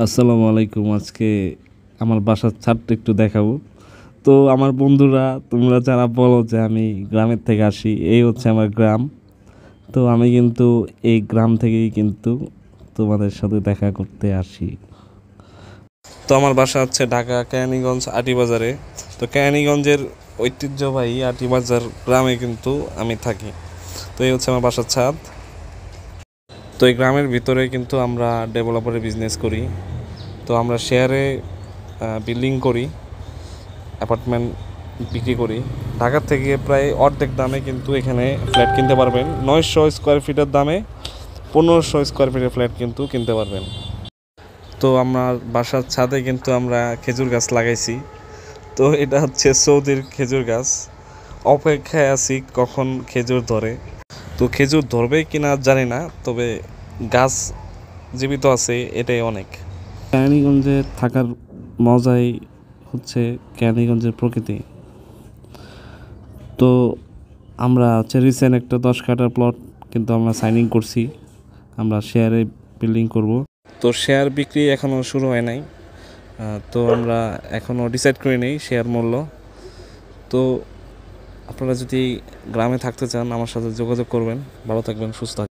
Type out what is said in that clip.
আসসালামু আলাইকুম। আজকে আমার বাসার ছাদটা একটু দেখাবো। তো আমার বন্ধুরা, তোমরা যারা বলো যে আমি গ্রামের থেকে আসি, এই হচ্ছে আমার গ্রাম। তো আমি কিন্তু এই গ্রাম থেকেই কিন্তু তোমাদের সাথে দেখা করতে আসি। তো আমার বাসা হচ্ছে ঢাকা কেরানীগঞ্জ আটিবাজারে। তো কেরানীগঞ্জের ঐতিহ্যবাহী আটিবাজার গ্রামে কিন্তু আমি থাকি। তো এই হচ্ছে আমার বাসার ছাদ। তো এই গ্রামের ভিতরে কিন্তু আমরা ডেভেলপারের বিজনেস করি। তো আমরা শেয়ারে বিল্ডিং করি, অ্যাপার্টমেন্ট বিক্রি করি। ঢাকার থেকে প্রায় অর্ধেক দামে কিন্তু এখানে ফ্ল্যাট কিনতে পারবেন। 900 স্কোয়ার ফিটের দামে 1500 স্কোয়ার ফিটের ফ্ল্যাট কিন্তু কিনতে পারবেন। তো আমার বাসার ছাদে কিন্তু আমরা খেজুর গাছ লাগাইছি। তো এটা হচ্ছে সৌদির খেজুর গাছ। অপেক্ষায় আছি কখন খেজুর ধরে। তো খেজুর ধরবে কিনা জানি না, তবে গাছ জীবিত আছে, এটাই অনেক। কেরানীগঞ্জে থাকার মজাই হচ্ছে কেরানীগঞ্জের প্রকৃতি। তো আমরা হচ্ছে রিসেন্ট একটা 10 কাঠার প্লট কিন্তু আমরা সাইনিং করছি। আমরা শেয়ারে বিল্ডিং করব। তো শেয়ার বিক্রি এখনও শুরু হয় নাই। তো আমরা এখনও ডিসাইড করি নেই শেয়ার মূল্য। তো আপনারা যদি গ্রামে থাকতে চান আমার সাথে যোগাযোগ করবেন। ভালো থাকবেন, সুস্থ থাকবেন।